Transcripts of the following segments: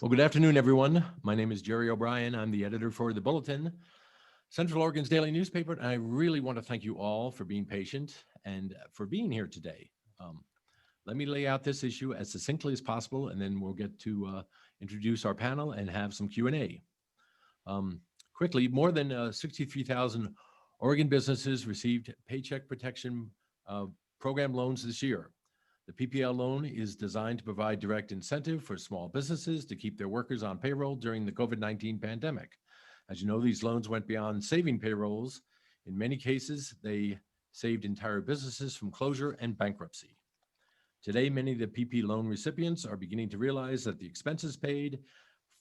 Well, good afternoon, everyone. My name is Jerry O'Brien. I'm the editor for the Bulletin, Central Oregon's daily newspaper, and I really want to thank you all for being patient and for being here today. Let me lay out this issue as succinctly as possible, and then we'll get to introduce our panel and have some Q&A. Quickly, more than 63,000 Oregon businesses received Paycheck Protection Program loans this year. The PPL loan is designed to provide direct incentive for small businesses to keep their workers on payroll during the COVID-19 pandemic. As you know, these loans went beyond saving payrolls. In many cases, they saved entire businesses from closure and bankruptcy. Today, many of the PP loan recipients are beginning to realize that the expenses paid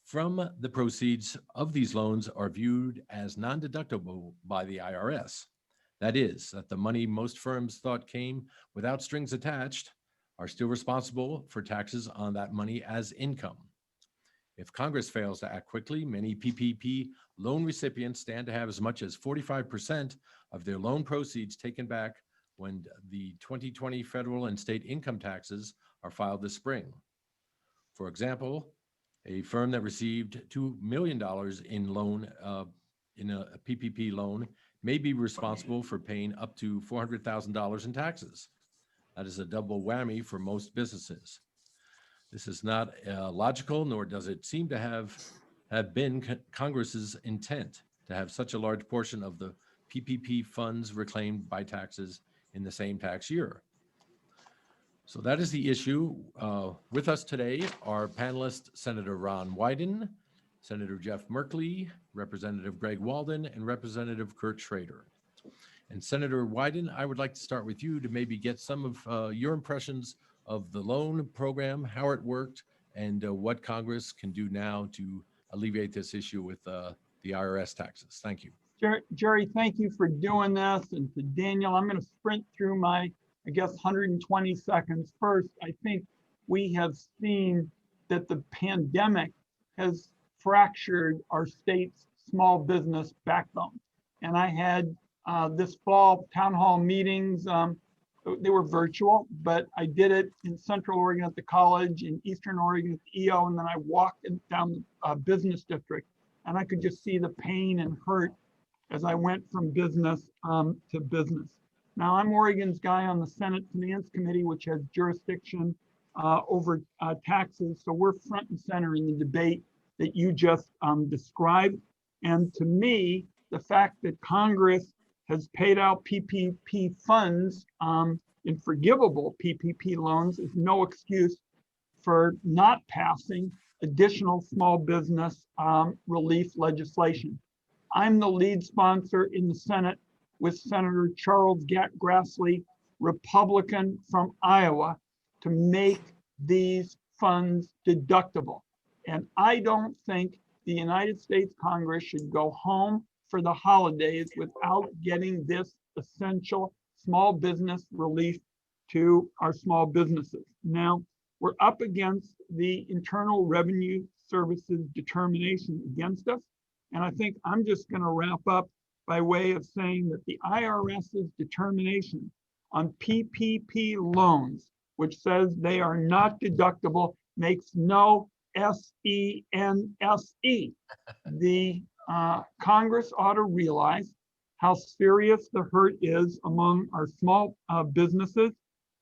from the proceeds of these loans are viewed as non-deductible by the IRS. That is, that the money most firms thought came without strings attached are still responsible for taxes on that money as income. If Congress fails to act quickly, many PPP loan recipients stand to have as much as 45% of their loan proceeds taken back when the 2020 federal and state income taxes are filed this spring. For example, a firm that received $2 million in loan in a PPP loan may be responsible for paying up to $400,000 in taxes. That is a double whammy for most businesses. This is not logical, nor does it seem to have been Congress's intent to have such a large portion of the PPP funds reclaimed by taxes in the same tax year. So that is the issue. With us today are panelists Senator Ron Wyden, Senator Jeff Merkley, Representative Greg Walden, and Representative Kurt Schrader. And Senator Wyden, I would like to start with you to maybe get some of your impressions of the loan program, how it worked, and what Congress can do now to alleviate this issue with the IRS taxes. Thank you. Jerry, thank you for doing this. And to Daniel, I'm going to sprint through my, 120 seconds. First, I think we have seen that the pandemic has fractured our state's small business backbone. And I had this fall town hall meetings. They were virtual, but I did it in Central Oregon at the college, in Eastern Oregon at the EO, and then I walked down the business district, and I could just see the pain and hurt as I went from business to business. Now, I'm Oregon's guy on the Senate Finance Committee, which has jurisdiction over taxes, so we're front and center in the debate that you just described. And to me, the fact that Congress has paid out PPP funds in forgivable PPP loans is no excuse for not passing additional small business relief legislation. I'm the lead sponsor in the Senate with Senator Charles Grassley, Republican from Iowa, to make these funds deductible. And I don't think the United States Congress should go home for the holidays without getting this essential small business relief to our small businesses. Now, we're up against the Internal Revenue Service's determination against us. And I think I'm just going to wrap up by way of saying that the IRS's determination on PPP loans, which says they are not deductible, makes no sense. The Congress ought to realize how serious the hurt is among our small businesses,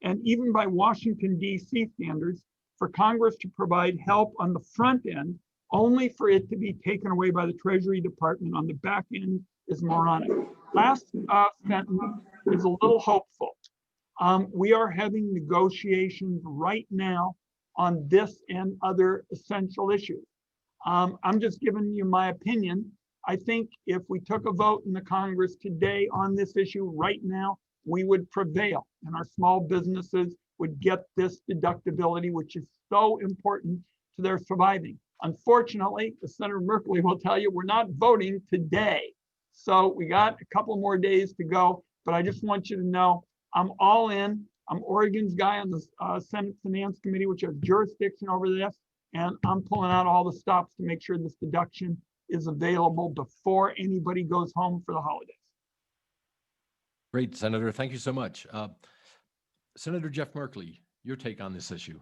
and even by Washington, D.C. standards, for Congress to provide help on the front end, only for it to be taken away by the Treasury Department on the back end is moronic. Last sentence is a little hopeful. We are having negotiations right now on this and other essential issues. I'm just giving you my opinion. I think if we took a vote in the Congress today on this issue right now, we would prevail and our small businesses would get this deductibility, which is so important to their surviving. Unfortunately, as Senator Merkley will tell you, we're not voting today. So we got a couple more days to go, but I just want you to know I'm all in. I'm Oregon's guy on the Senate Finance Committee, which has jurisdiction over this, and I'm pulling out all the stops to make sure this deduction is available before anybody goes home for the holidays. Great, Senator. Thank you so much. Senator Jeff Merkley, your take on this issue.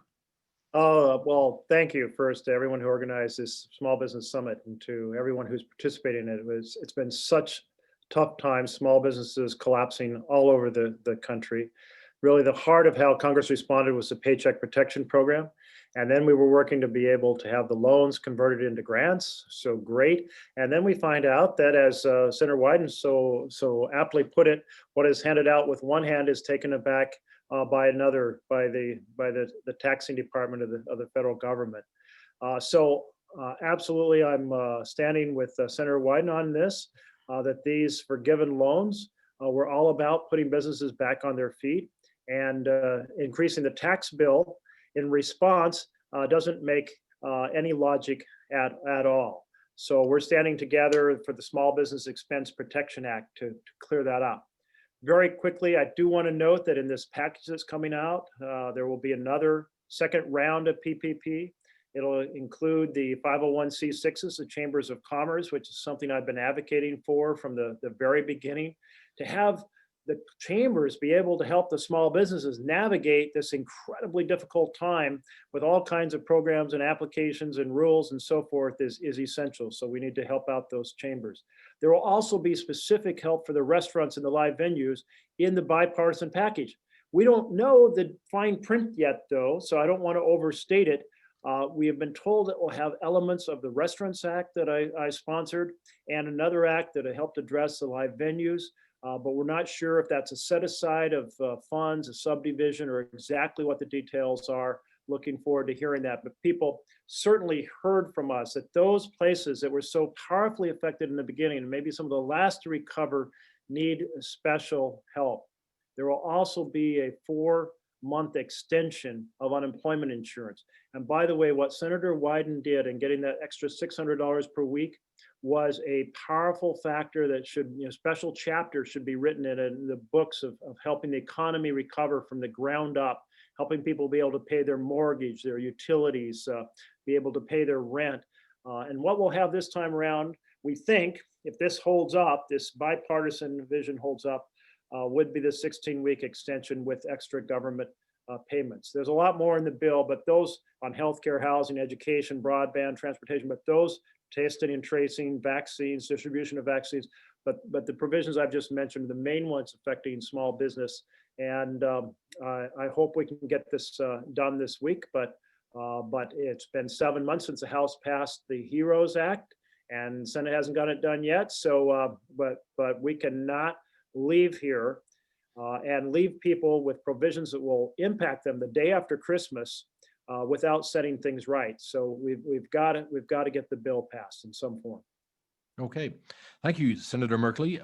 Well, thank you first to everyone who organized this Small Business Summit and to everyone who's participating in it. It's been such tough times, small businesses collapsing all over the country. Really the heart of how Congress responded was the Paycheck Protection Program. And then we were working to be able to have the loans converted into grants. So great. And then we find out that, as Senator Wyden so aptly put it, what is handed out with one hand is taken aback by another, by the taxing department of the federal government. Absolutely, I'm standing with Senator Wyden on this, that these forgiven loans were all about putting businesses back on their feet, and increasing the tax bill in response doesn't make any logic at all. So we're standing together for the Small Business Expense Protection Act to clear that up. Very quickly, I do want to note that in this package that's coming out, there will be another second round of PPP. It'll include the 501c6s, the Chambers of Commerce, which is something I've been advocating for from the very beginning, to have the chambers be able to help the small businesses navigate this incredibly difficult time with all kinds of programs and applications and rules and so forth is essential. So we need to help out those chambers. There will also be specific help for the restaurants and the live venues in the bipartisan package. We don't know the fine print yet, though, so I don't want to overstate it. We have been told it will have elements of the Restaurants Act that I sponsored and another act that helped address the live venues. But we're not sure if that's a set aside of funds, a subdivision, or exactly what the details are. Looking forward to hearing that. But people certainly heard from us that those places that were so powerfully affected in the beginning, and maybe some of the last to recover, need special help. There will also be a 4-month extension of unemployment insurance. And by the way, what Senator Wyden did in getting that extra $600 per week was a powerful factor that should, special chapters should be written in the books of helping the economy recover from the ground up, helping people be able to pay their mortgage, their utilities, be able to pay their rent. And what we'll have this time around, we think, if this holds up, this bipartisan vision holds up, would be the 16-week extension with extra government payments. There's a lot more in the bill, but those on healthcare, housing, education, broadband, transportation, but those testing and tracing, vaccines, distribution of vaccines, but the provisions I've just mentioned, the main ones affecting small business. And I hope we can get this done this week, but it's been 7 months since the House passed the HEROES Act, and Senate hasn't got it done yet. So, but we cannot leave here and leave people with provisions that will impact them the day after Christmas without setting things right. So we've got to get the bill passed in some form. Okay, thank you, Senator Merkley.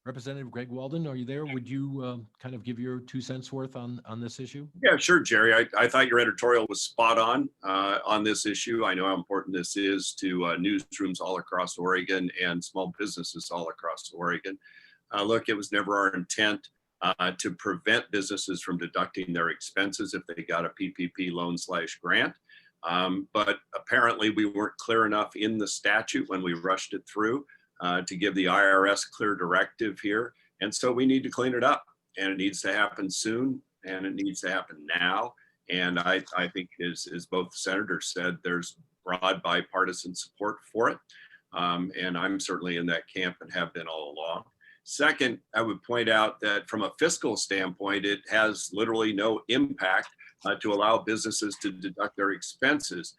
Representative Greg Walden, are you there? Would you kind of give your 2 cents worth on this issue? Yeah, sure, Jerry. I thought your editorial was spot on this issue. I know how important this is to newsrooms all across Oregon and small businesses all across Oregon. Look, it was never our intent to prevent businesses from deducting their expenses if they got a PPP loan/grant. But apparently we weren't clear enough in the statute when we rushed it through to give the IRS clear directive here. And so we need to clean it up, and it needs to happen soon, and it needs to happen now. And I think as both senators said, there's broad bipartisan support for it. And I'm certainly in that camp and have been all along. Second, I would point out that from a fiscal standpoint, it has literally no impact to allow businesses to deduct their expenses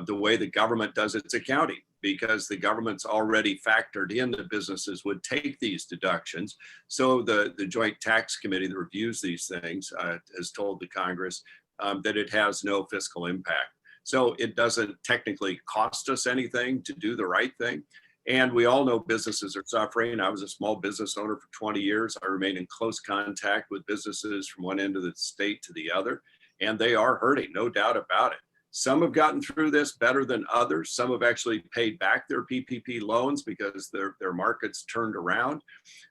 the way the government does its accounting, because the government's already factored in that businesses would take these deductions. So the Joint Tax Committee that reviews these things has told the Congress that it has no fiscal impact. So it doesn't technically cost us anything to do the right thing. And we all know businesses are suffering. I was a small business owner for 20 years. I remain in close contact with businesses from one end of the state to the other, and they are hurting, no doubt about it. Some have gotten through this better than others. Some have actually paid back their PPP loans because their markets turned around.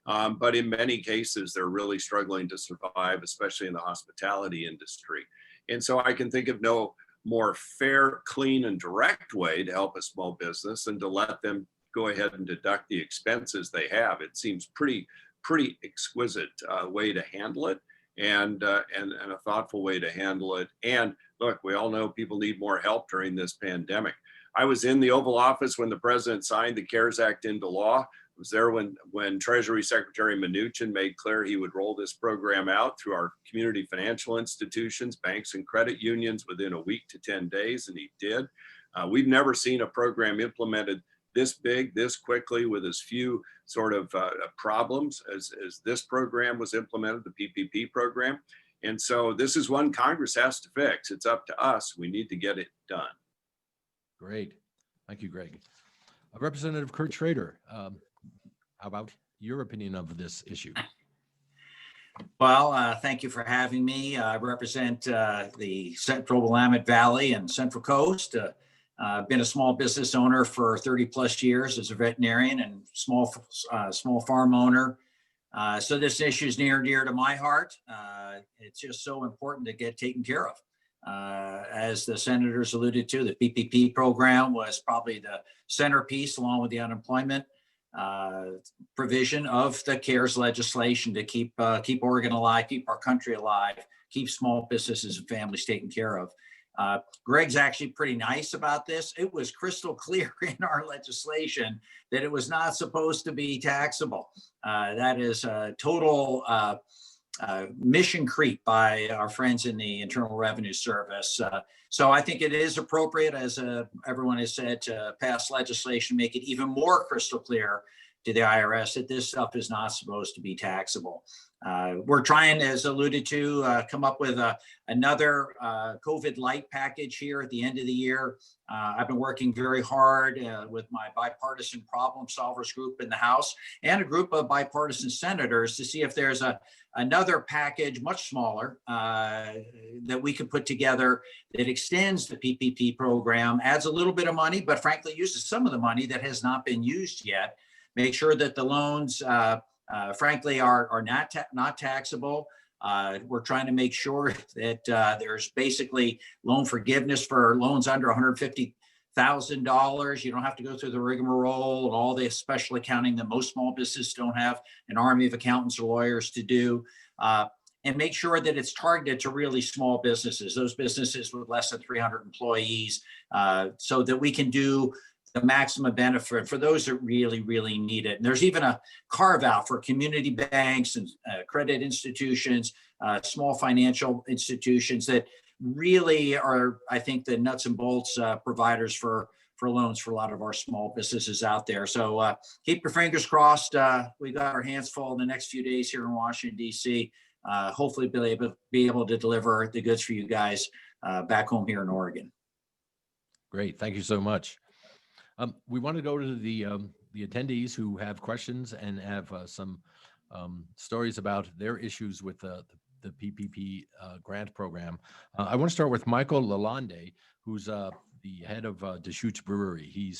But in many cases, they're really struggling to survive, especially in the hospitality industry. And so I can think of no more fair, clean, and direct way to help a small business than to let them go ahead and deduct the expenses they have. It seems pretty exquisite way to handle it, and a thoughtful way to handle it. And look, we all know people need more help during this pandemic. I was in the Oval Office when the president signed the CARES Act into law. I was there when Treasury Secretary Mnuchin made clear he would roll this program out through our community financial institutions, banks and credit unions within a week to 10 days, and he did. We've never seen a program implemented this big, this quickly, with as few sort of problems as this program was implemented, the PPP program. And so this is one Congress has to fix. It's up to us. We need to get it done. Great. Thank you, Greg. Representative Kurt Schrader, how about your opinion of this issue? Well, thank you for having me. I represent the Central Willamette Valley and Central Coast. I've been a small business owner for 30 plus years as a veterinarian and small farm owner. So this issue is near and dear to my heart. It's just so important to get taken care of. As the senators alluded to, the PPP program was probably the centerpiece, along with the unemployment provision of the CARES legislation, to keep Oregon alive, keep our country alive, keep small businesses and families taken care of. Greg's actually pretty nice about this. It was crystal clear in our legislation that it was not supposed to be taxable. That is a total mission creep by our friends in the Internal Revenue Service. So I think it is appropriate, as everyone has said, to pass legislation, make it even more crystal clear to the IRS that this stuff is not supposed to be taxable. We're trying, as alluded to, come up with another COVID light package here at the end of the year. I've been working very hard with my bipartisan problem solvers group in the House and a group of bipartisan senators to see if there's another package, much smaller, that we could put together that extends the PPP program, adds a little bit of money, but frankly uses some of the money that has not been used yet. Make sure that the loans, frankly, are not taxable. We're trying to make sure that there's basically loan forgiveness for loans under $150,000. You don't have to go through the rigmarole and all the special accounting that most small businesses don't have an army of accountants or lawyers to do. And make sure that it's targeted to really small businesses, those businesses with less than 300 employees, so that we can do the maximum benefit for those that really, really need it. And there's even a carve out for community banks and credit institutions, small financial institutions that really are, I think, the nuts and bolts providers for loans for a lot of our small businesses out there. So keep your fingers crossed. We got our hands full in the next few days here in Washington, D.C. Hopefully be able to deliver the goods for you guys back home here in Oregon. Great. Thank you so much. We want to go to the attendees who have questions and have some stories about their issues with the PPP grant program. I want to start with Michael Lalonde, who's the head of Deschutes Brewery. He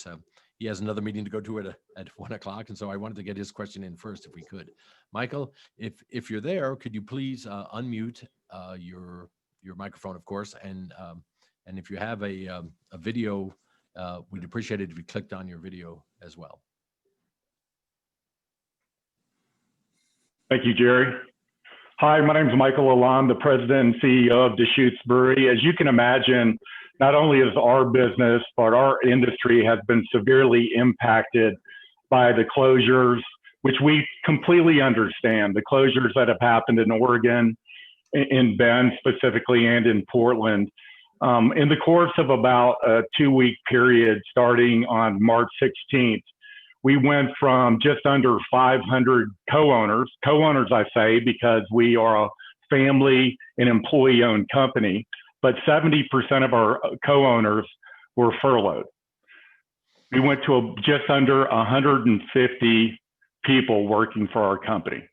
has another meeting to go to at 1 o'clock, and so I wanted to get his question in first, if we could. Michael, if you're there, could you please unmute your microphone, of course, and if you have a video. We'd appreciate it if you clicked on your video as well. Thank you, Jerry. Hi, my name is Michael Lalonde, the president and CEO of Deschutes Brewery. As you can imagine, not only is our business, but our industry has been severely impacted by the closures, which we completely understand. The closures that have happened in Oregon, in Bend specifically, and in Portland. In the course of about a 2-week period starting on March 16th, we went from just under 500 co-owners I say because we are a family and employee-owned company, but 70% of our co-owners were furloughed. We went to just under 150 people working for our company.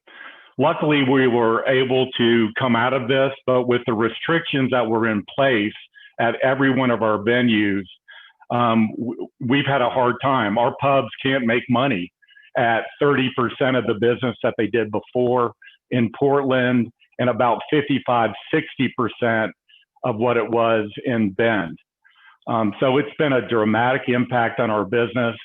Luckily, we were able to come out of this, but with the restrictions that were in place at every one of our venues, we've had a hard time. Our pubs can't make money at 30% of the business that they did before in Portland, and about 55–60% of what it was in Bend. So it's been a dramatic impact on our business.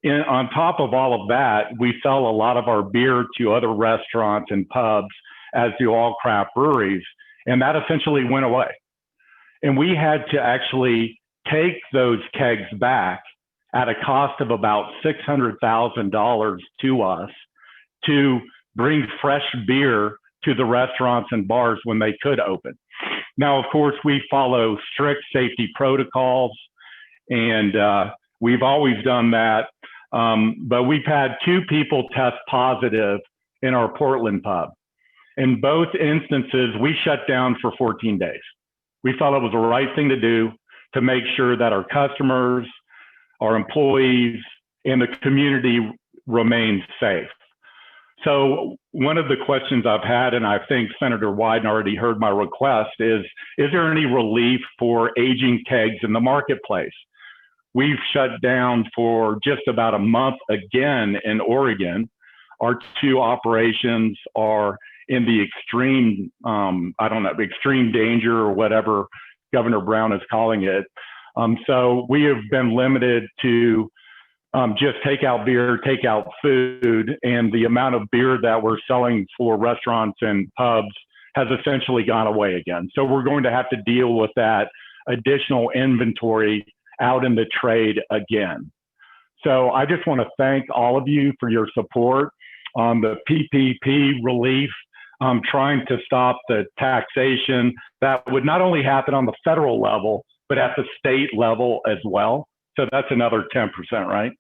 On top of all of that, we sell a lot of our beer to other restaurants and pubs, as do all craft breweries, and that essentially went away. And we had to actually take those kegs back at a cost of about $600,000 to us to bring fresh beer to the restaurants and bars when they could open. Now, of course, we follow strict safety protocols, and we've always done that. But we've had 2 people test positive in our Portland pub. In both instances, we shut down for 14 days. We felt it was the right thing to do to make sure that our customers, our employees, and the community remains safe. So one of the questions I've had, and I think Senator Wyden already heard my request, is there any relief for aging kegs in the marketplace? We've shut down for just about a month again in Oregon. Our 2 operations are in the extreme, extreme danger or whatever Governor Brown is calling it. So we have been limited to just take out beer, take out food, and the amount of beer that we're selling for restaurants and pubs has essentially gone away again. So we're going to have to deal with that additional inventory out in the trade again. So I just want to thank all of you for your support on the PPP relief, trying to stop the taxation that would not only happen on the federal level, but at the state level as well. So that's another 10%, right?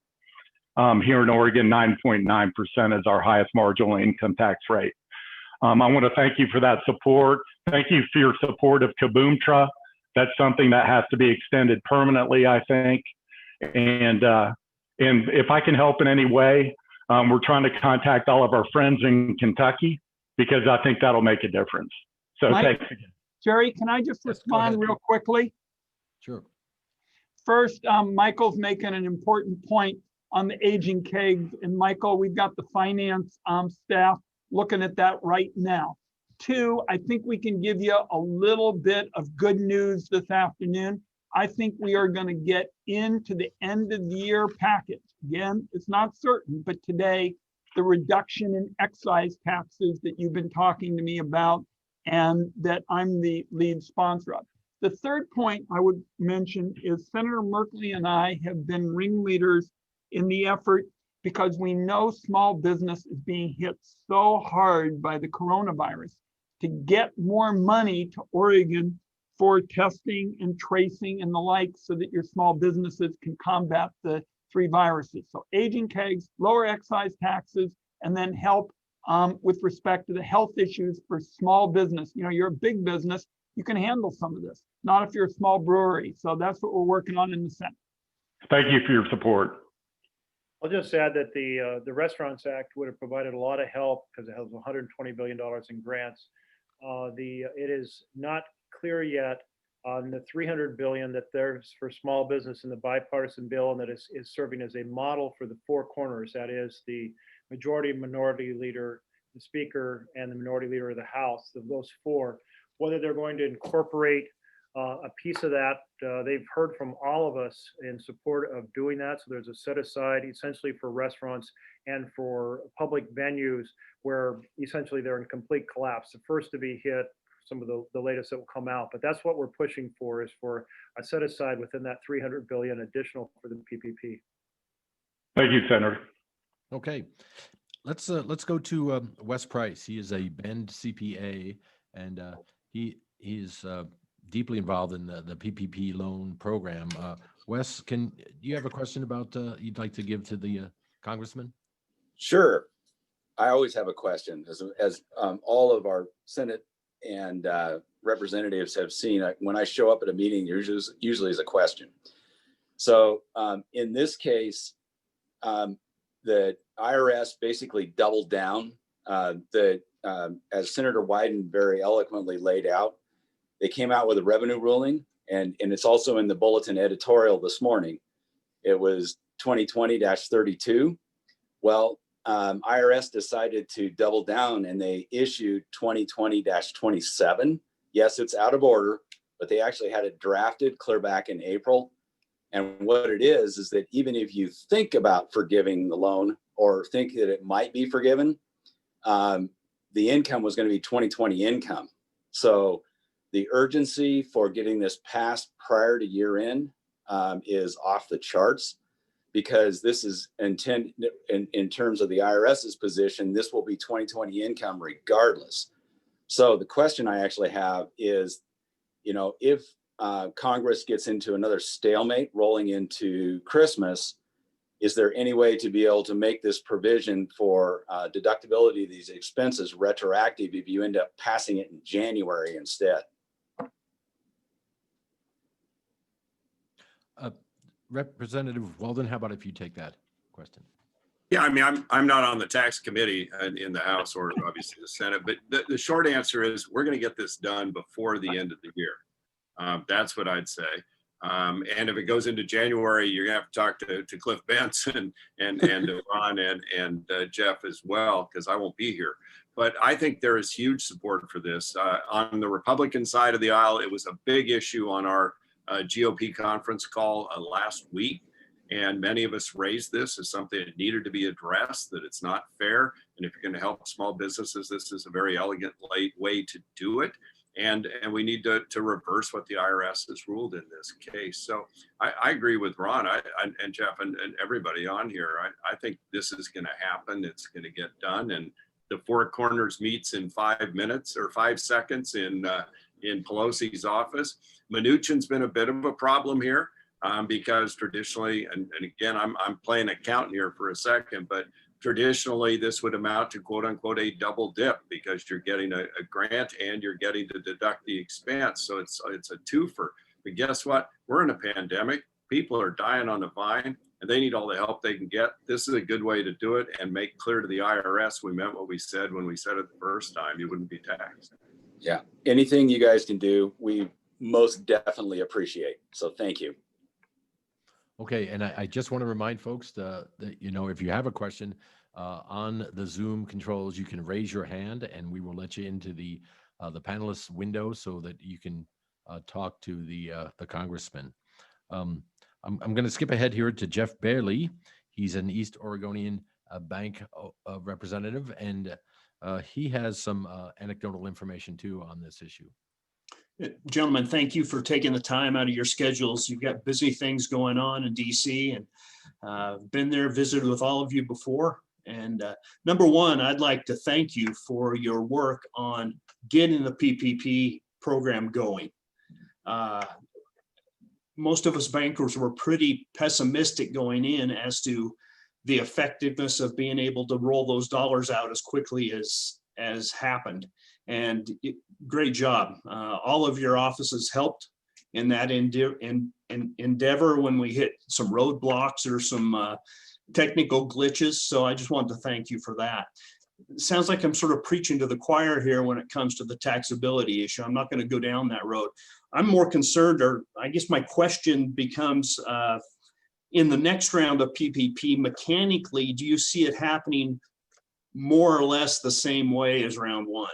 Here in Oregon, 9.9% is our highest marginal income tax rate. I want to thank you for that support. Thank you for your support of Kaboomtra. That's something that has to be extended permanently, I think. And if I can help in any way, we're trying to contact all of our friends in Kentucky because I think that'll make a difference. So thanks again. Jerry, can I just respond real quickly? Sure. First, Michael's making an important point on the aging kegs. And Michael, we've got the finance staff looking at that right now. 2, I think we can give you a little bit of good news this afternoon. I think we are going to get into the end of the year package. Again, it's not certain, but today, the reduction in excise taxes that you've been talking to me about and that I'm the lead sponsor of. The third point I would mention is Senator Merkley and I have been ringleaders in the effort because we know small business is being hit so hard by the coronavirus to get more money to Oregon for testing and tracing and the like so that your small businesses can combat the 3 viruses. So aging kegs, lower excise taxes, and then help with respect to the health issues for small business. You know, you're a big business, you can handle some of this, not if you're a small brewery. So that's what we're working on in the Senate. Thank you for your support. I'll just add that the Restaurants Act would have provided a lot of help because it has $120 billion in grants. It is not clear yet on the $300 billion that there's for small business in the bipartisan bill, and that is serving as a model for the 4 corners. That is the majority and minority leader, the speaker, and the minority leader of the House, of those 4, whether they're going to incorporate a piece of that. They've heard from all of us in support of doing that. So there's a set aside essentially for restaurants and for public venues where essentially they're in complete collapse. The first to be hit, some of the latest that will come out, but that's what we're pushing for, is for a set aside within that $300 billion additional for the PPP. Thank you, Senator. Okay, let's go to Wes Price. He is a Bend CPA, and he's deeply involved in the PPP loan program. Wes, do you have a question about you'd like to give to the congressman? Sure. I always have a question, as all of our Senate and representatives have seen. When I show up at a meeting, usually is a question. So in this case, the IRS basically doubled down. As Senator Wyden very eloquently laid out, they came out with a revenue ruling, and it's also in the Bulletin editorial this morning. It was 2020-32. Well, IRS decided to double down, and they issued 2020-27. Yes, it's out of order, but they actually had it drafted clear back in April. And what it is that even if you think about forgiving the loan or think that it might be forgiven, the income was going to be 2020 income. So the urgency for getting this passed prior to year end is off the charts, because this is in terms of the IRS's position, this will be 2020 income regardless. So the question I actually have is, if Congress gets into another stalemate rolling into Christmas, is there any way to be able to make this provision for deductibility of these expenses retroactive if you end up passing it in January instead? Representative Walden, how about if you take that question? Yeah, I mean, I'm not on the tax committee in the House or obviously the Senate, but the short answer is we're going to get this done before the end of the year. That's what I'd say. And if it goes into January, you're gonna have to talk to Cliff Benson and Ron and Jeff as well, because I won't be here. But I think there is huge support for this. On the Republican side of the aisle, it was a big issue on our GOP conference call last week. And many of us raised this as something that needed to be addressed, that it's not fair. And if you're going to help small businesses, this is a very elegant way to do it. And we need to reverse what the IRS has ruled in this case. So I agree with Ron and Jeff and everybody on here. I think this is going to happen. It's going to get done. And the Four Corners meets in 5 minutes or 5 seconds in Pelosi's office. Mnuchin's been a bit of a problem here because traditionally, and again, I'm playing accountant here for a second, but traditionally this would amount to quote unquote a double dip, because you're getting a grant and you're getting to deduct the expense. So it's a twofer. But guess what? We're in a pandemic. People are dying on the vine and they need all the help they can get. This is a good way to do it and make clear to the IRS we meant what we said when we said it the first time. You wouldn't be taxed. Yeah, anything you guys can do, we most definitely appreciate. So thank you. Okay, and I just want to remind folks that, if you have a question on the Zoom controls, you can raise your hand and we will let you into the panelists window so that you can talk to the congressman. I'm going to skip ahead here to Jeff Bailey. He's an East Oregonian bank representative, and he has some anecdotal information too on this issue. Gentlemen, thank you for taking the time out of your schedules. You've got busy things going on in DC, and been there, visited with all of you before. And number one, I'd like to thank you for your work on getting the PPP program going. Most of us bankers were pretty pessimistic going in as to the effectiveness of being able to roll those dollars out as quickly as happened. And great job. All of your offices helped in that endeavor when we hit some roadblocks or some technical glitches. So I just wanted to thank you for that. It sounds like I'm sort of preaching to the choir here when it comes to the taxability issue. I'm not going to go down that road. I'm more concerned, or I guess my question becomes, in the next round of PPP, mechanically, do you see it happening more or less the same way as round one?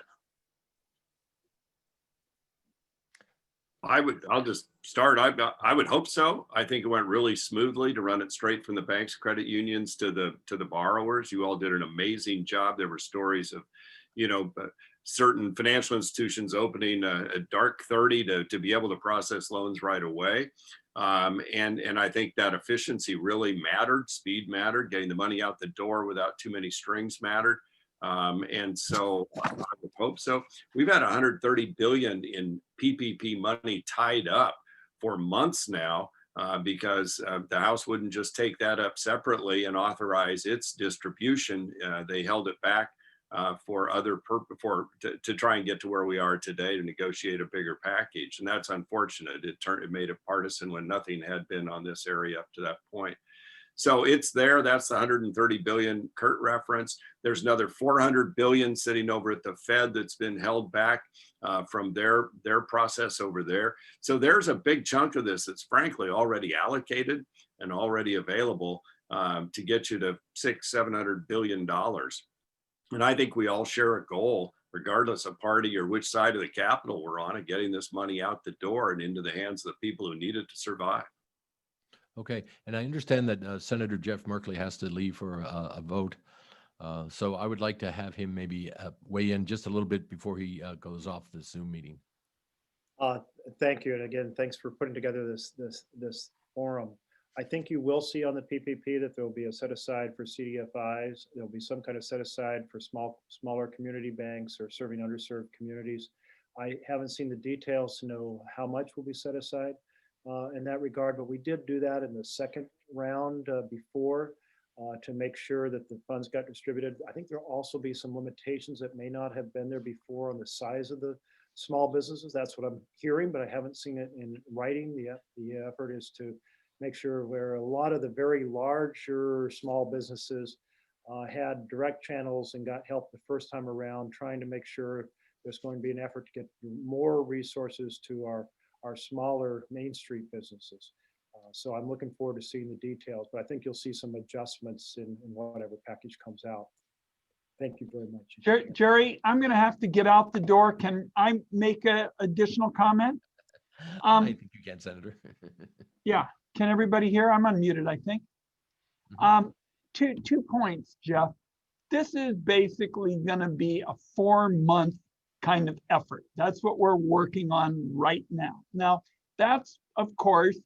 I'll just start. I would hope so. I think it went really smoothly to run it straight from the banks, credit unions to the borrowers. You all did an amazing job. There were stories of, certain financial institutions opening a dark 30 to be able to process loans right away. And I think that efficiency really mattered. Speed mattered. Getting the money out the door without too many strings mattered. And so I would hope so. We've had 130 billion in PPP money tied up for months now because the House wouldn't just take that up separately and authorize its distribution. They held it back for to try and get to where we are today to negotiate a bigger package. And that's unfortunate. It made it partisan when nothing had been on this area up to that point. So it's there. That's the 130 billion Kurt reference. There's another 400 billion sitting over at the Fed that's been held back from their process over there. So there's a big chunk of this that's frankly already allocated and already available to get you to $600-700 billion. And I think we all share a goal, regardless of party or which side of the Capitol we're on, of getting this money out the door and into the hands of the people who need it to survive. Okay, and I understand that Senator Jeff Merkley has to leave for a vote. So I would like to have him maybe weigh in just a little bit before he goes off the Zoom meeting. Thank you. And again, thanks for putting together this forum. I think you will see on the PPP that there will be a set aside for CDFIs. There'll be some kind of set aside for smaller community banks or serving underserved communities. I haven't seen the details to know how much will be set aside in that regard, but we did do that in the second round before to make sure that the funds got distributed. I think there'll also be some limitations that may not have been there before on the size of the small businesses. That's what I'm hearing, but I haven't seen it in writing. The effort is to make sure where a lot of the very larger small businesses had direct channels and got help the first time around, trying to make sure there's going to be an effort to get more resources to our smaller Main Street businesses. So I'm looking forward to seeing the details, but I think you'll see some adjustments in whatever package comes out. Thank you very much. Jerry, I'm going to have to get out the door. Can I make an additional comment? I think you can, Senator. Yeah. Can everybody hear? I'm unmuted, I think. Two points, Jeff. This is basically going to be a 4-month kind of effort. That's what we're working on right now. Now, that's, of course,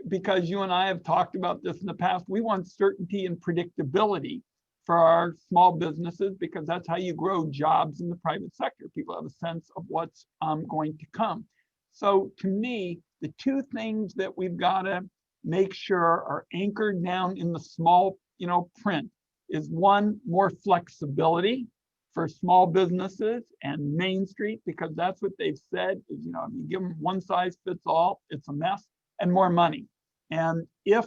because you and I have talked about this in the past, we want certainty and predictability for our small businesses, because that's how you grow jobs in the private sector. People have a sense of what's going to come. So to me, the two things that we've got to make sure are anchored down in the small, print is one, more flexibility for small businesses and Main Street, because that's what they've said is, if you give them one size fits all, it's a mess, and more money. And if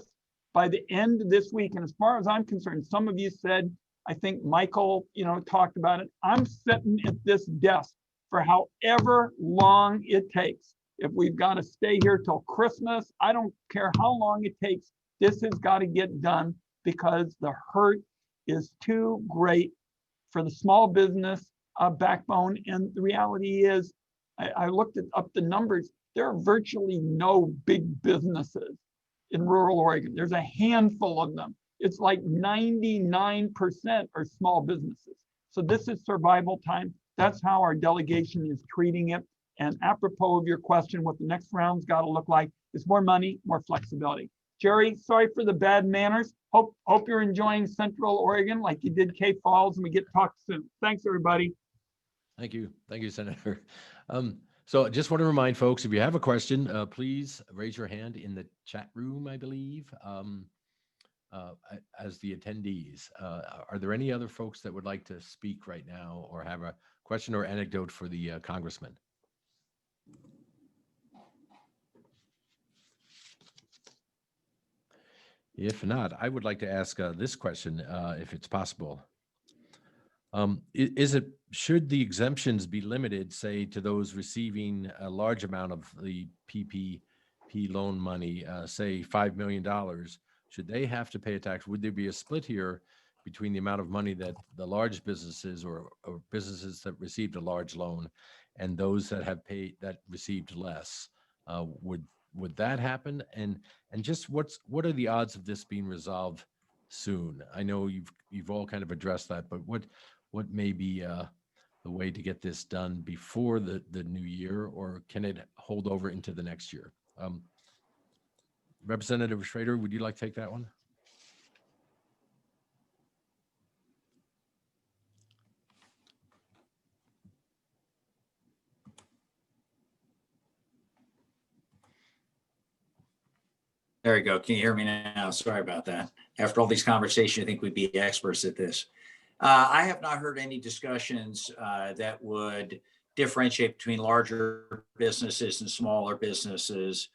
by the end of this week, and as far as I'm concerned, some of you said, I think Michael, talked about it, I'm sitting at this desk for however long it takes. If we've got to stay here till Christmas, I don't care how long it takes, this has got to get done, because the hurt is too great for the small business backbone. And the reality is, I looked up the numbers, there are virtually no big businesses in rural Oregon. There's a handful of them. It's like 99% are small businesses. So this is survival time. That's how our delegation is treating it. And apropos of your question, what the next round's got to look like is more money, more flexibility. Jerry, sorry for the bad manners. Hope you're enjoying Central Oregon like you did Cape Falls, and we get to talk soon. Thanks, everybody. Thank you, Senator. So I just want to remind folks, if you have a question, please raise your hand in the chat room, I believe, as the attendees. Are there any other folks that would like to speak right now or have a question or anecdote for the congressman? If not, I would like to ask this question, if it's possible. Should the exemptions be limited, say, to those receiving a large amount of the PPP loan money, say $5 million? Should they have to pay a tax? Would there be a split here between the amount of money that the large businesses or businesses that received a large loan and those that received less? Would that happen? And just what are the odds of this being resolved soon? I know you've all kind of addressed that, but what may be the way to get this done before the new year, or can it hold over into the next year? Representative Schrader, would you like to take that one? There you go. Can you hear me now? Sorry about that. After all these conversations, I think we'd be experts at this. I have not heard any discussions that would differentiate between larger businesses and smaller businesses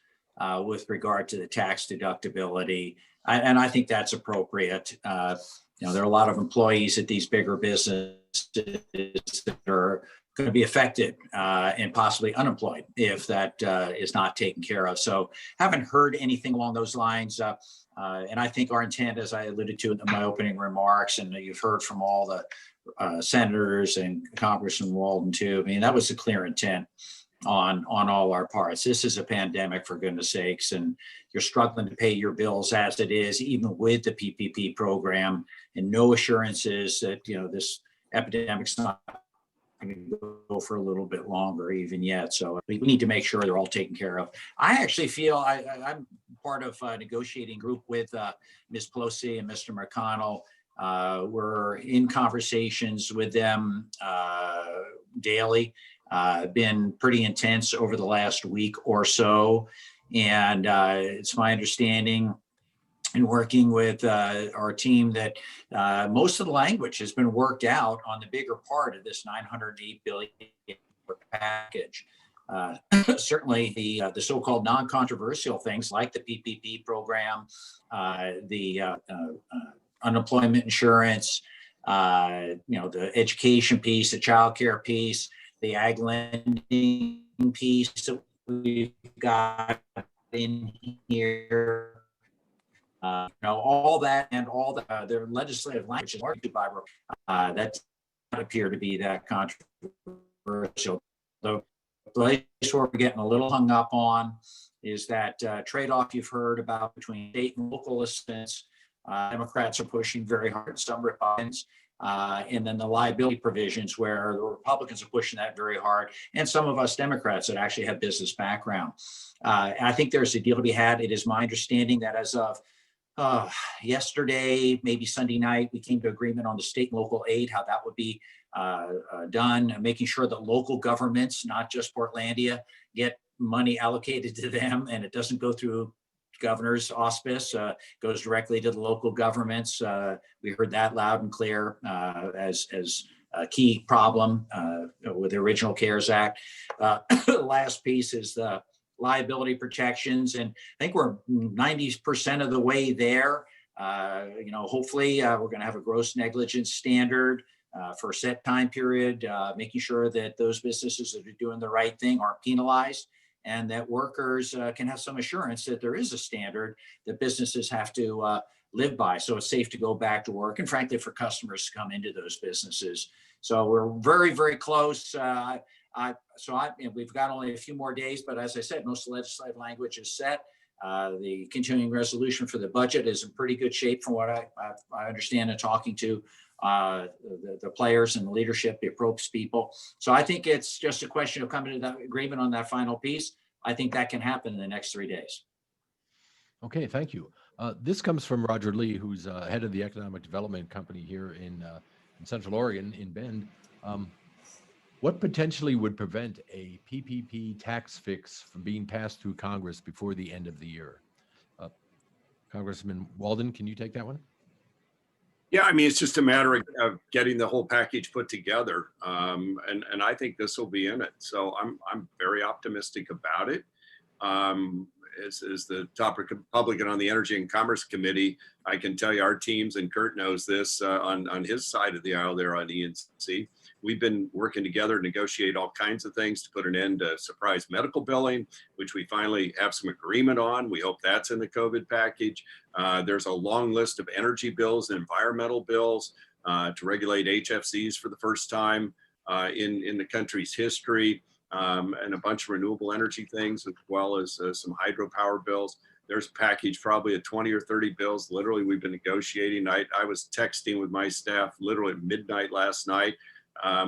with regard to the tax deductibility. And I think that's appropriate. There are a lot of employees at these bigger businesses that are going to be affected and possibly unemployed if that is not taken care of. So haven't heard anything along those lines. And I think our intent, as I alluded to in my opening remarks, and you've heard from all the senators and Congressman Walden too, I mean, that was a clear intent on all our parts. This is a pandemic, for goodness sakes, and you're struggling to pay your bills as it is, even with the PPP program, and no assurances that, this epidemic's not going to go for a little bit longer even yet. So we need to make sure they're all taken care of. I actually feel I'm part of a negotiating group with Ms. Pelosi and Mr. McConnell. We're in conversations with them daily. Been pretty intense over the last week or so. And it's my understanding in working with our team that most of the language has been worked out on the bigger part of this $908 billion package. Certainly the so-called non-controversial things like the PPP program, the unemployment insurance, the education piece, the childcare piece, the ag lending piece that we've got in here. All that and all their legislative language is argued by that does not appear to be that controversial. The place where we're getting a little hung up on is that trade-off you've heard about between state and local assistance. Democrats are pushing very hard, some Republicans, and then the liability provisions where the Republicans are pushing that very hard, and some of us Democrats that actually have business background. I think there's a deal to be had. It is my understanding that as of yesterday, maybe Sunday night, we came to agreement on the state and local aid, how that would be done, making sure that local governments, not just Portlandia, get money allocated to them and it doesn't go through governor's auspice, goes directly to the local governments. We heard that loud and clear as a key problem with the original CARES Act. The last piece is the liability protections, and I think we're 90% of the way there. Hopefully we're going to have a gross negligence standard for a set time period, making sure that those businesses that are doing the right thing aren't penalized, and that workers can have some assurance that there is a standard that businesses have to live by, so it's safe to go back to work, and frankly for customers to come into those businesses. So we're very, very close. We've got only a few more days, but as I said, most of the legislative language is set. The continuing resolution for the budget is in pretty good shape from what I understand and talking to the players and the leadership, the appropriate people. So I think it's just a question of coming to that agreement on that final piece. I think that can happen in the next 3 days. Okay, thank you. This comes from Roger Lee, who's head of the Economic Development Company here in Central Oregon, in Bend. What potentially would prevent a PPP tax fix from being passed through Congress before the end of the year? Congressman Walden, can you take that one? Yeah, I mean, it's just a matter of getting the whole package put together. And I think this will be in it. So I'm very optimistic about it. As the top Republican on the Energy and Commerce Committee, I can tell you our teams, and Kurt knows this, on his side of the aisle there on ENC, we've been working together to negotiate all kinds of things to put an end to surprise medical billing, which we finally have some agreement on. We hope that's in the COVID package. There's a long list of energy bills and environmental bills to regulate HFCs for the first time in the country's history. And a bunch of renewable energy things, as well as some hydropower bills. There's a package probably of 20 or 30 bills. Literally, we've been negotiating. I was texting with my staff literally at midnight last night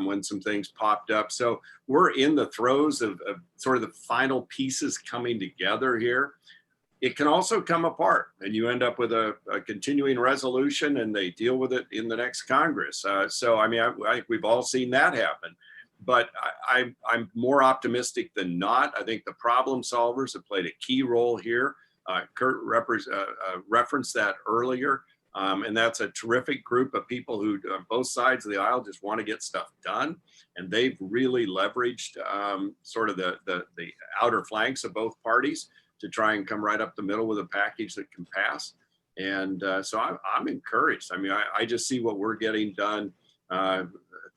when some things popped up. So we're in the throes of sort of the final pieces coming together here. It can also come apart and you end up with a continuing resolution and they deal with it in the next Congress. So, I mean, I think we've all seen that happen. But I'm more optimistic than not. I think the problem solvers have played a key role here. Kurt referenced that earlier. And that's a terrific group of people who on both sides of the aisle just want to get stuff done. And they've really leveraged sort of the outer flanks of both parties to try and come right up the middle with a package that can pass. And so I'm encouraged. I mean, I just see what we're getting done at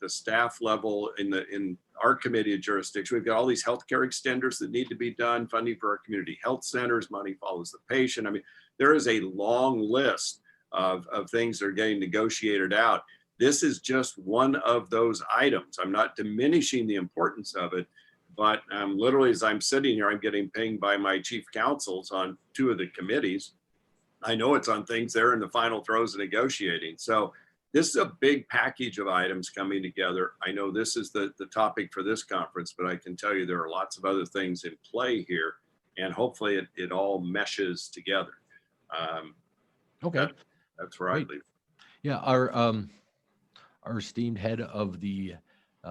the staff level in our committee of jurisdiction. We've got all these healthcare extenders that need to be done, funding for our community health centers, money follows the patient. I mean, there is a long list of things that are getting negotiated out. This is just one of those items. I'm not diminishing the importance of it, but literally as I'm sitting here, I'm getting pinged by my chief counsels on 2 of the committees. I know it's on things they're in the final throes of negotiating. So this is a big package of items coming together. I know this is the topic for this conference, but I can tell you there are lots of other things in play here, and hopefully it all meshes together. Okay. That's where I Great. leave. Yeah, our esteemed head of the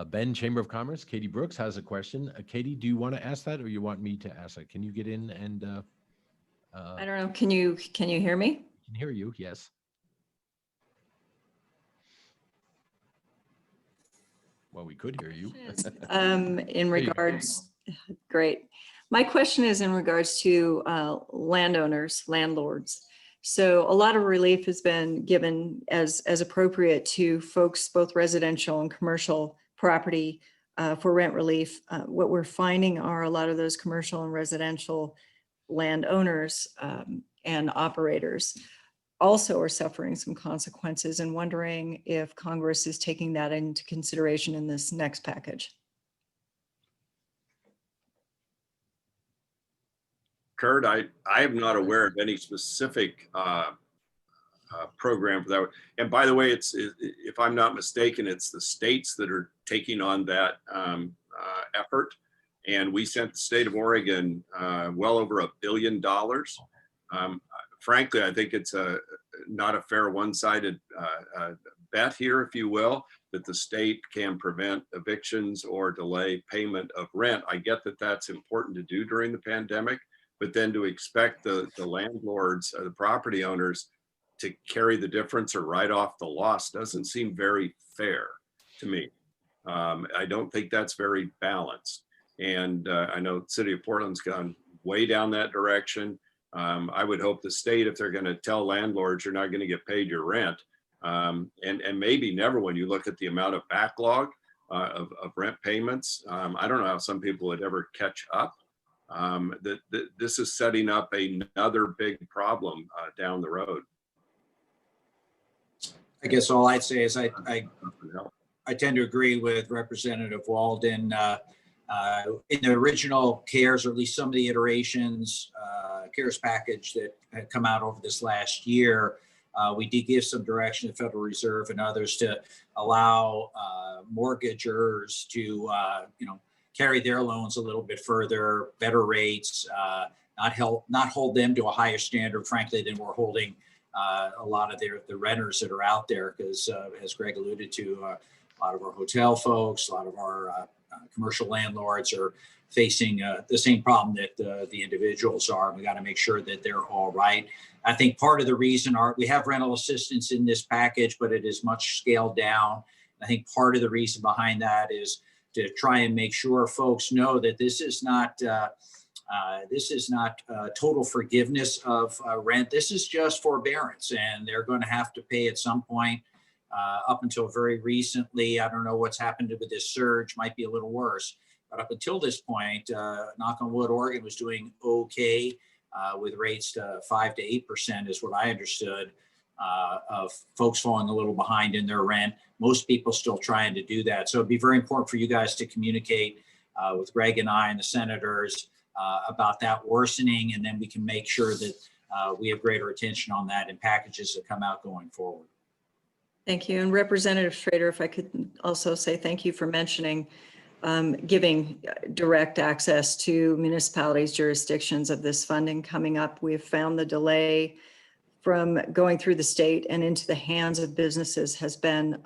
Bend Chamber of Commerce, Katie Brooks, has a question. Katie, do you want to ask that, or you want me to ask that? Can you get in and I don't know. Can you hear me? I can hear you? Yes. Well, we could hear you. In regards, great. My question is in regards to landowners, landlords. So a lot of relief has been given as appropriate to folks, both residential and commercial property for rent relief. What we're finding are a lot of those commercial and residential landowners and operators also are suffering some consequences, and wondering if Congress is taking that into consideration in this next package. Kurt, I am not aware of any specific program for that. And by the way, if I'm not mistaken, it's the states that are taking on that effort. And we sent the state of Oregon well over $1 billion. Frankly, I think it's not a fair one-sided bet here, if you will, that the state can prevent evictions or delay payment of rent. I get that that's important to do during the pandemic, but then to expect the landlords, the property owners, to carry the difference or write off the loss doesn't seem very fair to me. I don't think that's very balanced. And I know the city of Portland's gone way down that direction. I would hope the state, if they're going to tell landlords you're not going to get paid your rent, and maybe never, when you look at the amount of backlog of rent payments, I don't know how some people would ever catch up. This is setting up another big problem down the road. I guess all I'd say is I tend to agree with Representative Walden. In the original CARES, or at least some of the iterations, CARES package that had come out over this last year, we did give some direction to the Federal Reserve and others to allow mortgagors to, carry their loans a little bit further, better rates, not hold them to a higher standard, frankly, than we're holding a lot of the renters that are out there. Because as Greg alluded to, a lot of our hotel folks, a lot of our commercial landlords are facing the same problem that the individuals are. We got to make sure that they're all right. I think part of the reason we have rental assistance in this package, but it is much scaled down. I think part of the reason behind that is to try and make sure folks know that this is not total forgiveness of rent. This is just forbearance, and they're going to have to pay at some point. Up until very recently, I don't know what's happened with this surge, might be a little worse. But up until this point, knock on wood, Oregon was doing okay with rates to 5 to 8% is what I understood, of folks falling a little behind in their rent. Most people still trying to do that. So it'd be very important for you guys to communicate with Greg and I and the senators about that worsening, and then we can make sure that we have greater attention on that in packages that come out going forward. Thank you. And Representative Schrader, if I could also say thank you for mentioning giving direct access to municipalities' jurisdictions of this funding coming up. We have found the delay from going through the state and into the hands of businesses has been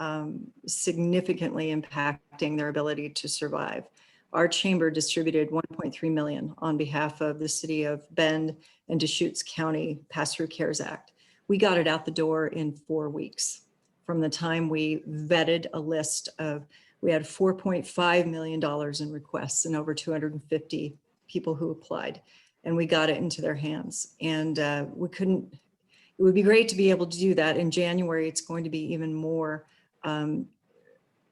significantly impacting their ability to survive. Our chamber distributed 1.3 million on behalf of the city of Bend and Deschutes County Pass-Through CARES Act. We got it out the door in 4 weeks. From the time we vetted a list of, we had $4.5 million in requests and over 250 people who applied, and we got it into their hands. And we couldn't, it would be great to be able to do that. In January, it's going to be even more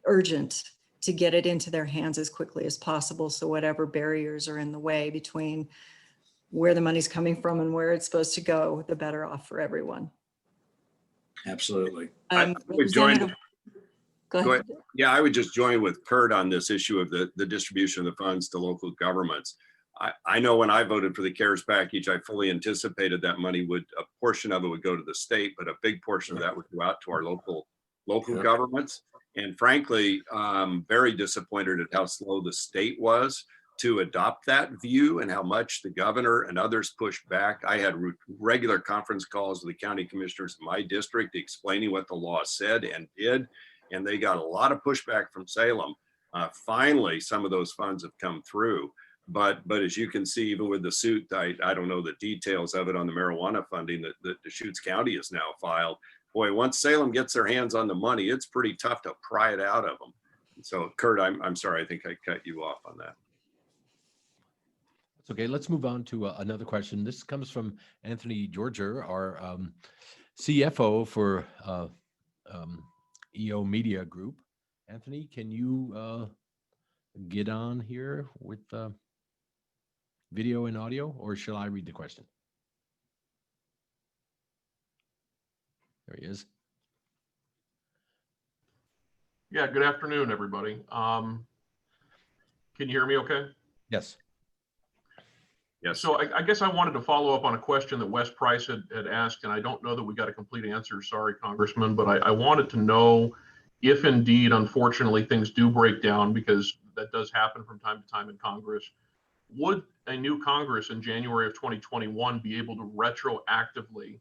urgent to get it into their hands as quickly as possible. So whatever barriers are in the way between where the money's coming from and where it's supposed to go, the better off for everyone. Absolutely. I would join. Go ahead. Yeah, I would just join with Kurt on this issue of the distribution of the funds to local governments. I know when I voted for the CARES package, I fully anticipated that money a portion of it would go to the state, but a big portion of that would go out to our local local governments. And frankly, very disappointed at how slow the state was to adopt that view and how much the governor and others pushed back. I had regular conference calls with the county commissioners in my district explaining what the law said and did, and they got a lot of pushback from Salem. Finally, some of those funds have come through. But as you can see, even with the suit, I don't know the details of it on the marijuana funding that Deschutes County has now filed. Boy, once Salem gets their hands on the money, it's pretty tough to pry it out of them. So Kurt, I'm sorry, I think I cut you off on that. It's okay. Let's move on to another question. This comes from Anthony Georger, our CFO for EO Media Group. Anthony, can you get on here with video and audio, or shall I read the question? There he is. Yeah, good afternoon, everybody. Can you hear me okay? Yes. Yes. So I guess I wanted to follow up on a question that Wes Price had asked, and I don't know that we got a complete answer. Sorry, Congressman, but I wanted to know if indeed, unfortunately, things do break down, because that does happen from time to time in Congress. Would a new Congress in January of 2021 be able to retroactively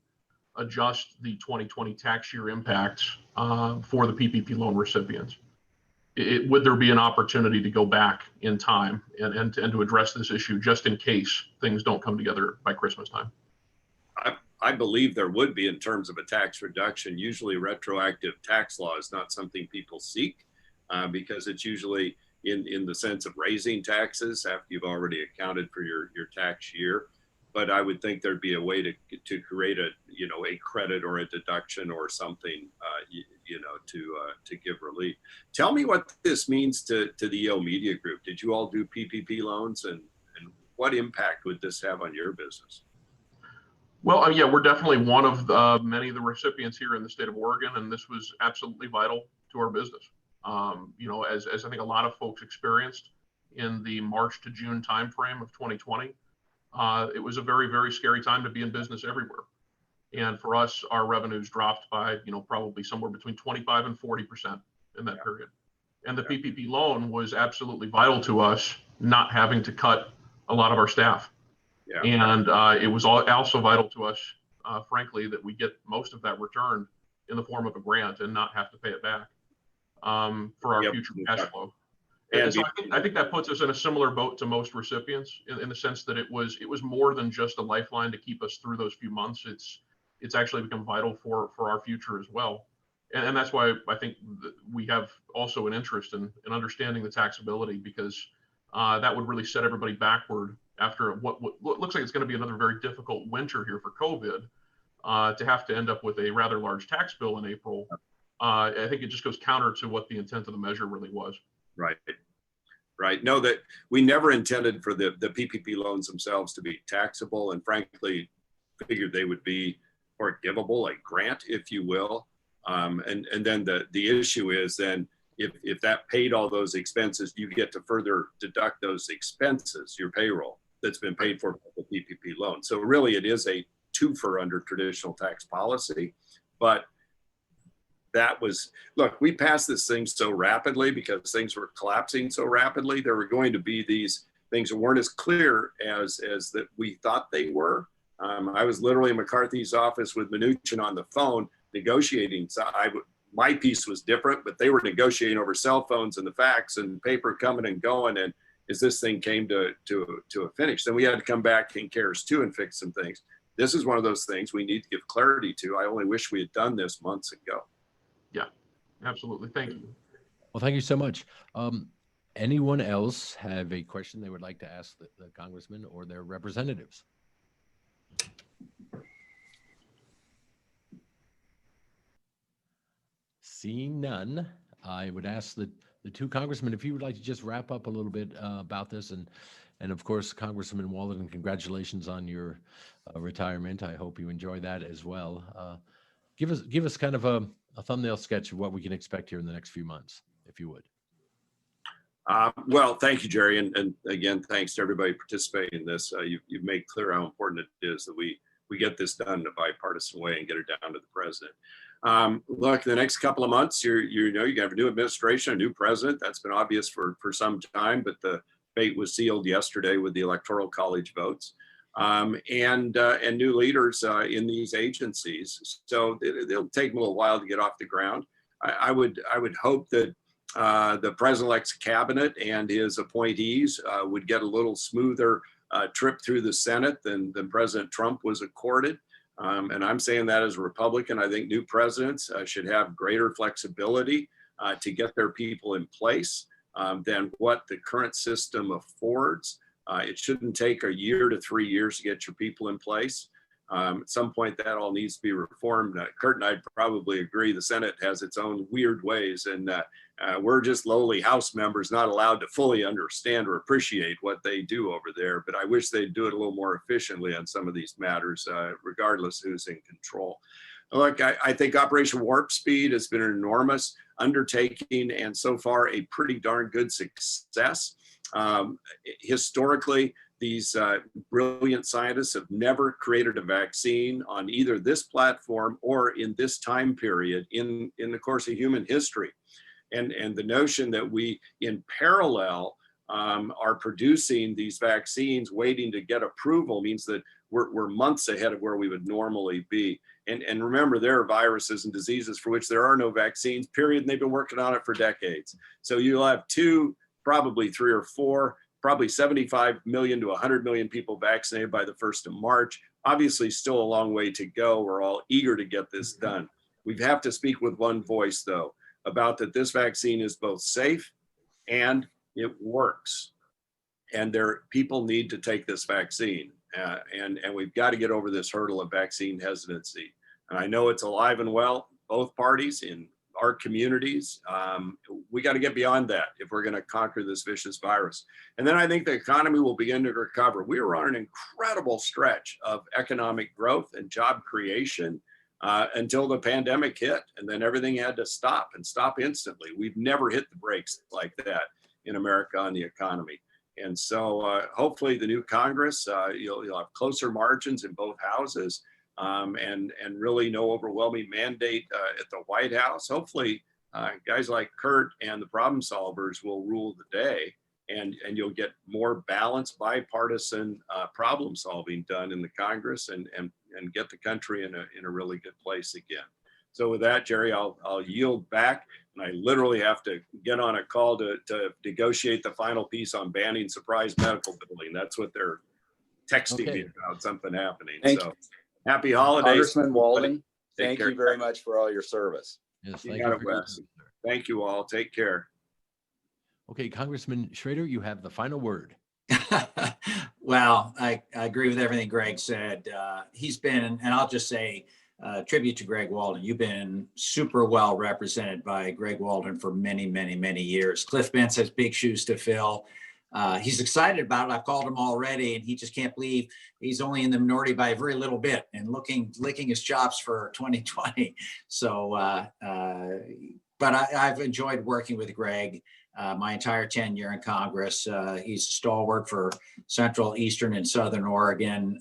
adjust the 2020 tax year impacts for the PPP loan recipients? Would there be an opportunity to go back in time and to address this issue just in case things don't come together by Christmas time? I believe there would be in terms of a tax reduction. Usually retroactive tax law is not something people seek because it's usually in the sense of raising taxes after you've already accounted for your tax year. But I would think there'd be a way to create a credit or a deduction or something to give relief. Tell me what this means to the EO Media Group. Did you all do PPP loans, and what impact would this have on your business? Well, yeah, we're definitely one of many of the recipients here in the state of Oregon, and this was absolutely vital to our business. As I think a lot of folks experienced in the March to June timeframe of 2020. It was a very, very scary time to be in business everywhere. And for us, our revenues dropped by, probably somewhere between 25 and 40% in that period. And the PPP loan was absolutely vital to us, not having to cut a lot of our staff. Yeah. And it was also vital to us, frankly, that we get most of that returned in the form of a grant and not have to pay it back for our future cash flow. And so I think that puts us in a similar boat to most recipients in the sense that it was more than just a lifeline to keep us through those few months. It's actually become vital for our future as well. And that's why I think that we have also an interest in understanding the taxability, because that would really set everybody backward after what looks like it's going to be another very difficult winter here for COVID, to have to end up with a rather large tax bill in April. I think it just goes counter to what the intent of the measure really was. Right. No, that we never intended for the PPP loans themselves to be taxable, and frankly figured they would be forgivable, a grant, if you will. And then the issue is then if that paid all those expenses, you get to further deduct those expenses, your payroll that's been paid for by the PPP loan. So really it is a twofer under traditional tax policy. But that was, look, we passed this thing so rapidly because things were collapsing so rapidly. There were going to be these things that weren't as clear as that we thought they were. I was literally in McCarthy's office with Mnuchin on the phone negotiating. So my piece was different, but they were negotiating over cell phones and the fax and paper coming and going. And as this thing came to a finish, then we had to come back in CARES 2 and fix some things. This is one of those things we need to give clarity to. I only wish we had done this months ago. Yeah, absolutely. Thank you. Well, thank you so much. Anyone else have a question they would like to ask the congressman or their representatives? Seeing none, I would ask the two congressmen if you would like to just wrap up a little bit about this, and of course, Congressman Walden, congratulations on your retirement. I hope you enjoy that as well. Give us kind of a thumbnail sketch of what we can expect here in the next few months, if you would. Well, thank you, Jerry. And again, thanks to everybody participating in this. You've made clear how important it is that we get this done in a bipartisan way and get it down to the president. Look, the next couple of months, you have a new administration, a new president. That's been obvious for some time, but the fate was sealed yesterday with the Electoral College votes, and new leaders in these agencies. So it'll take them a little while to get off the ground. I would hope that the president-elect's cabinet and his appointees would get a little smoother trip through the Senate than President Trump was accorded. And I'm saying that as a Republican. I think new presidents should have greater flexibility to get their people in place than what the current system affords. It shouldn't take a year to 3 years to get your people in place. At some point, that all needs to be reformed. Kurt and I probably agree. The Senate has its own weird ways, and we're just lowly House members, not allowed to fully understand or appreciate what they do over there. But I wish they'd do it a little more efficiently on some of these matters, regardless who's in control. Look, I think Operation Warp Speed has been an enormous undertaking and so far a pretty darn good success. Historically, these brilliant scientists have never created a vaccine on either this platform or in this time period in the course of human history. And the notion that we, in parallel, are producing these vaccines waiting to get approval means that we're months ahead of where we would normally be. And remember, there are viruses and diseases for which there are no vaccines, period, and they've been working on it for decades. So you'll have 2, probably 3 or 4, probably 75 million to 100 million people vaccinated by the 1st of March. Obviously, still a long way to go. We're all eager to get this done. We have to speak with one voice, though, about that this vaccine is both safe and it works. And people need to take this vaccine. And we've got to get over this hurdle of vaccine hesitancy. And I know it's alive and well, both parties in our communities. We got to get beyond that if we're going to conquer this vicious virus. And then I think the economy will begin to recover. We were on an incredible stretch of economic growth and job creation until the pandemic hit, and then everything had to stop and stop instantly. We've never hit the brakes like that in America on the economy. And so hopefully the new Congress, you'll have closer margins in both houses. And really no overwhelming mandate at the White House. Hopefully, guys like Kurt and the problem solvers will rule the day, and you'll get more balanced, bipartisan problem solving done in the Congress, and get the country in a really good place again. So with that, Jerry, I'll yield back, and I literally have to get on a call to negotiate the final piece on banning surprise medical billing. That's what they're texting me about, something happening. So. Happy holidays. Congressman Walden, thank you very much for all your service. Yes, you got it, Wes. Thank you all. Take care. Okay, Congressman Schrader, you have the final word. Well, I agree with everything Greg said. He's been, and I'll just say, tribute to Greg Walden. You've been super well represented by Greg Walden for many, many, many years. Cliff Bentz has big shoes to fill. He's excited about it. I've called him already, and he just can't believe he's only in the minority by a very little bit and licking his chops for 2020. So, but I've enjoyed working with Greg my entire tenure in Congress. He's a stalwart for Central, Eastern, and Southern Oregon.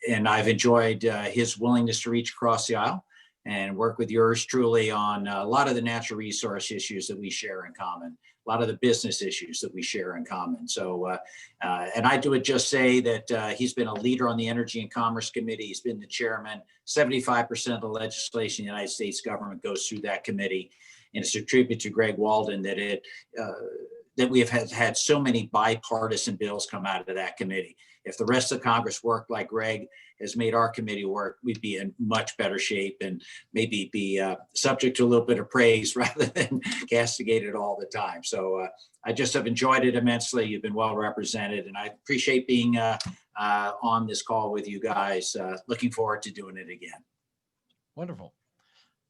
And I've enjoyed his willingness to reach across the aisle and work with yours truly on a lot of the natural resource issues that we share in common, a lot of the business issues that we share in common. So, and I would just say that he's been a leader on the Energy and Commerce Committee. He's been the chairman. 75% of the legislation in the United States government goes through that committee. And it's a tribute to Greg Walden that that we have had so many bipartisan bills come out of that committee. If the rest of Congress worked like Greg has made our committee work, we'd be in much better shape and maybe be subject to a little bit of praise rather than castigated all the time. So I just have enjoyed it immensely. You've been well represented, and I appreciate being on this call with you guys. Looking forward to doing it again. Wonderful.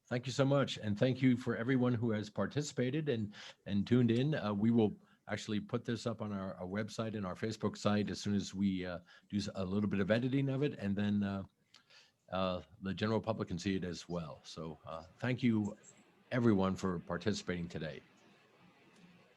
Thank you so much. And thank you for everyone who has participated and tuned in. We will actually put this up on our website and our Facebook site as soon as we do a little bit of editing of it, and then the general public can see it as well. So thank you everyone for participating today.